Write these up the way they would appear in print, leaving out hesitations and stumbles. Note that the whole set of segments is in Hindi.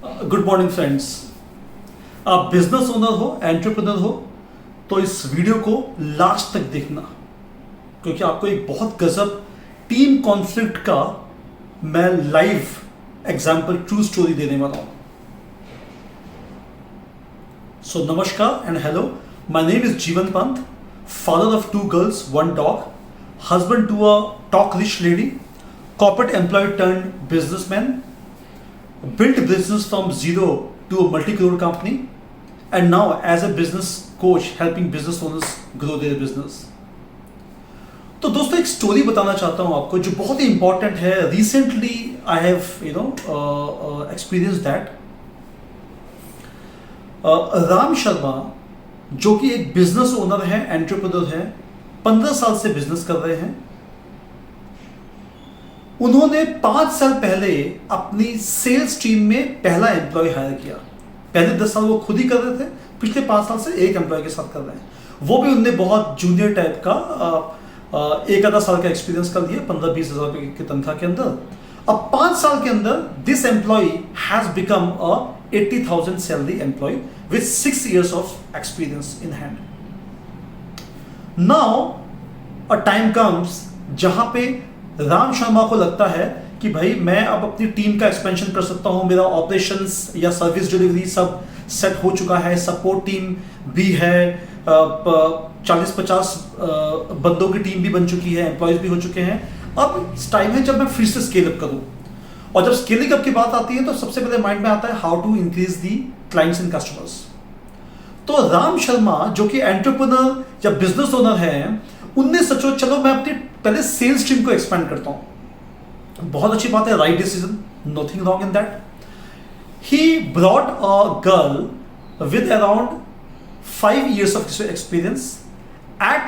Good morning friends. आप बिजनेस ओनर हो, एंटरप्रेन्योर हो, तो इस वीडियो को लास्ट तक देखना, क्योंकि आपको एक बहुत गजब टीम कॉन्फ्लिक्ट का मैं लाइव एग्जांपल ट्रू स्टोरी देने वाला हूं। सो नमस्कार and hello, my name is जीवन Pant, father of 2 girls, 1 dog, husband to a talk rich lady, corporate employee turned businessman, built business from zero to a multi-crore company, and now as a business coach helping business owners grow their business. तो दोस्तों, एक स्टोरी बताना चाहता हूं आपको जो बहुत ही इंपॉर्टेंट है। Recently I have experience that. Ram Sharma जो कि एक बिजनेस ओनर है, एंटरप्रेन्योर है, 15 साल से बिजनेस कर रहे हैं। उन्होंने 5 साल पहले अपनी सेल्स टीम में पहला एम्प्लॉय हायर किया। पहले 10 साल वो खुद ही कर रहे थे, पिछले 5 साल से एक एम्प्लॉय के साथ कर रहे हैं। वो भी उनने बहुत जूनियर टाइप का एक आधा साल का एक्सपीरियंस कर लिया 15-20 हज़ार रुपये की तनख्वाह के अंदर। अब 5 साल के अंदर this employ has become a 80,000 salary employ with 6 years of experience in hand. Now a time comes जहां पे राम शर्मा को लगता है कि भाई मैं अब अपनी टीम का एक्सपेंशन कर सकता हूं, मेरा ऑपरेशंस या सर्विस डिलीवरी सब सेट हो चुका है, सपोर्ट टीम भी है, 40-50 बंदों की टीम भी बन चुकी है, एम्प्लॉयज भी हो चुके हैं। अब टाइम है जब मैं फिर से स्केल अप करूं। और जब स्केलिंग अप की बात आती है तो सबसे पहले माइंड में आता है how to increase the clients and customers. तो राम शर्मा जो कि एंटरप्रेन्योर या बिजनेस ओनर है, उनने सोचा चलो मैं अपनी पहले सेल्स टीम को एक्सपेंड करता हूं। बहुत अच्छी बात है, right decision, nothing wrong in that. He brought a girl with around 5 years of experience at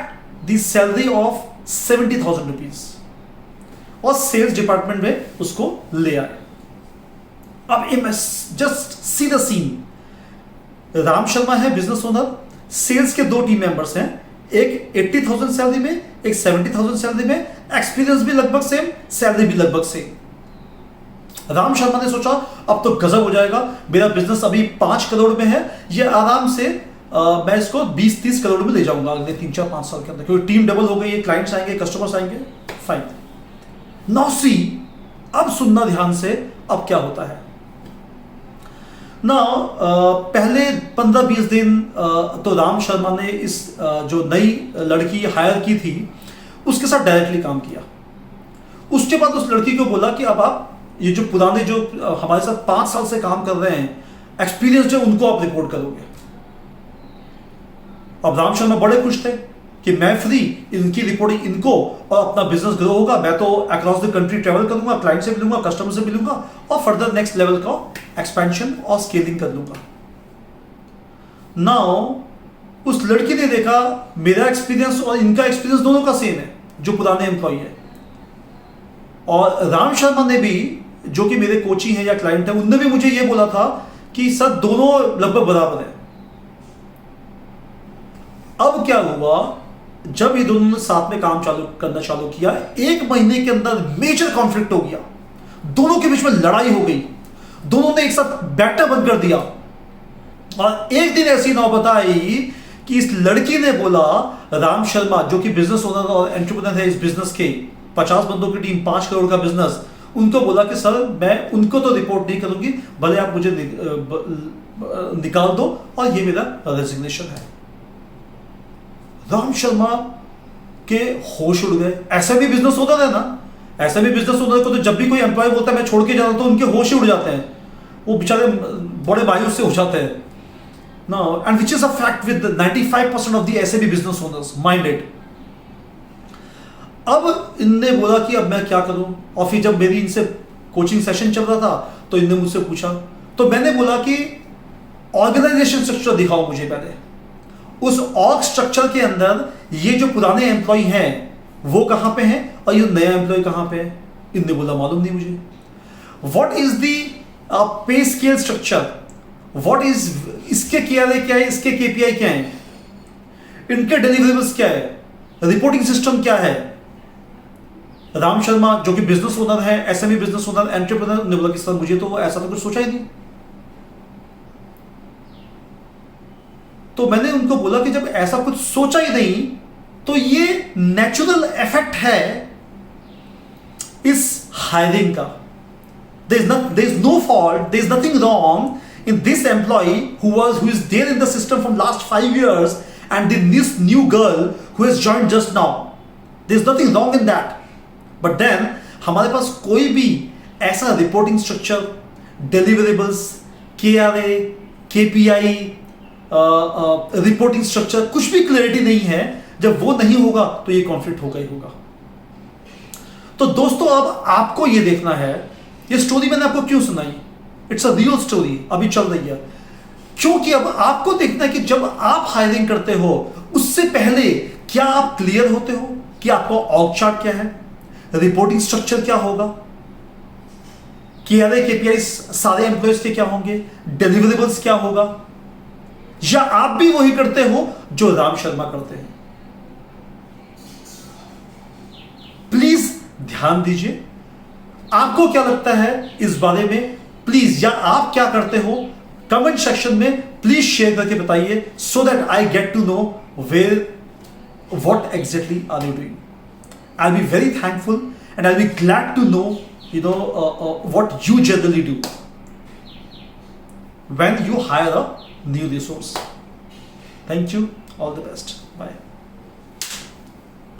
the salary of 70,000 rupees और सेल्स डिपार्टमेंट में उसको ले आए। अब just see the scene. Ram Sharma है बिजनेस ओनर, सेल्स के 2 टीम मेंबर्स हैं, एक 80,000 सैलरी में, एक 70,000 सैलरी में, एक्सपीरियंस भी लगभग सेम, सैलरी भी लगभग सेम। राम शर्मा ने सोचा अब तो गजब हो जाएगा, मेरा बिजनेस अभी 5 करोड़ में है, ये आराम से मैं इसको 20-30 करोड़ में ले जाऊंगा अगले 3-4-5 साल के अंदर, क्योंकि टीम डबल हो गई है, क्लाइंट्स आएंगे, कस्टमर्स आएंगे। फाइन। नाउ सी, अब सुनना ध्यान से, अब क्या होता है ना। पहले 15-20 दिन तो राम शर्मा ने इस जो नई लड़की हायर की थी उसके साथ डायरेक्टली काम किया। उसके बाद उस लड़की को बोला कि अब आप ये जो पुराने जो हमारे साथ 5 साल से काम कर रहे हैं, एक्सपीरियंस जो उनको आप रिपोर्ट करोगे। अब राम शर्मा बड़े खुश थे कि मैं फ्री, इनकी रिपोर्टिंग इनको, और अपना बिजनेस ग्रो होगा, मैं तो अक्रॉस द कंट्री ट्रेवल करूंगा, क्लाइंट से मिलूंगा, कस्टमर से मिलूंगा और फर्दर नेक्स्ट लेवल का एक्सपेंशन और स्केलिंग कर लूंगा। नाउ उस लड़की ने देखा मेरा एक्सपीरियंस और इनका एक्सपीरियंस दोनों का सेम है, जो पुराने एम्प्लॉय है, और राम शर्मा ने भी जो कि मेरे कोचिंग है या क्लाइंट है, उनने भी मुझे यह बोला था कि सर दोनों लगभग बराबर है। अब क्या हुआ, जब ये दोनों ने साथ में काम करना चालू किया, 1 महीने के अंदर मेजर कॉन्फ्लिक्ट हो गया, दोनों के बीच में लड़ाई हो गई, दोनों ने एक साथ बैठना बंद कर दिया। और एक दिन ऐसी नौबत आई कि इस लड़की ने बोला राम शर्मा जो कि बिजनेस ओनर और एंटरप्रेन्योर है, इस बिजनेस के 50 बंदों की टीम, 5 करोड़ का बिजनेस, उनको बोला कि सर मैं उनको तो रिपोर्ट नहीं करूंगी, भले आप मुझे निकाल दो और ये मेरा रेजिग्नेशन है। राम शर्मा के होश उड़ गए। ऐसा भी बिजनेस ओनर है ना, ऐसा भी बिजनेस ओनर को तो जब भी कोई एम्प्लॉय बोलता है मैं छोड़ के जा रहा हूं तो उनके होश ही उड़ जाते हैं, वो बेचारे बड़े मायूस से हो जाते हैं ना। And which is a fact with 95% of the ऐसे भी बिजनेस ओनर्स माइंडेड। अब इनने बोला कि अब मैं क्या करूं, और फिर जब मेरी इनसे कोचिंग सेशन चल रहा था तो इनने मुझसे पूछा, तो मैंने बोला कि ऑर्गेनाइजेशन स्ट्रक्चर दिखाओ मुझे पहले। उस ऑर्ग स्ट्रक्चर के अंदर ये जो पुराने एम्प्लॉय हैं वो कहां पे हैं और ये नया एम्प्लॉय कहां पे है। इनने बोला मालूम नहीं मुझे। What is the pay scale structure, what is इसके क्या है, इसके केपीआई क्या है, इनके डिलीवरेबल्स क्या है, रिपोर्टिंग सिस्टम क्या है। राम शर्मा जो कि बिजनेस ओनर है, एसएमई बिजनेस ओनर, एंटरप्रेन्योर, ने बोला कि सर मुझे तो ऐसा तो कुछ सोचा ही नहीं। तो मैंने उनको बोला कि जब ऐसा कुछ सोचा ही नहीं तो ये नेचुरल इफेक्ट है इस हायरिंग का. there is no fault, there is nothing wrong in this employee who is there in the system from last 5 years and this new girl who has joined just now. There is nothing wrong in that. But then हमारे पास कोई भी ऐसा reporting structure, deliverables, KRA, KPI, reporting structure, कुछ भी क्लैरिटी नहीं है. जब वो नहीं होगा तो ये कॉन्फ्लिक्ट होगा ही होगा. तो दोस्तों अब आपको ये देखना है, ये स्टोरी मैंने आपको क्यों सुनाई, इट्स अ रियल स्टोरी, अभी चल रही है. क्योंकि अब आपको देखना है कि जब आप हायरिंग करते हो उससे पहले क्या आप क्लियर होते हो कि आपका ऑर्ग चार्ट क्या है, रिपोर्टिंग स्ट्रक्चर क्या होगा, KRA KPI सारे एम्प्लॉयज के क्या होंगे, डिलीवरेबल्स क्या होगा, या आप भी वही करते हो जो राम शर्मा करते हैं. प्लीज ध्यान दीजिए. आपको क्या लगता है इस बारे में, प्लीज, या आप क्या करते हो, कमेंट सेक्शन में प्लीज शेयर करके बताइए, so that I get to know what exactly are you doing. I'll be very thankful and I'll be glad to know what you generally do when you hire a new resource. Thank you. All the best. Bye.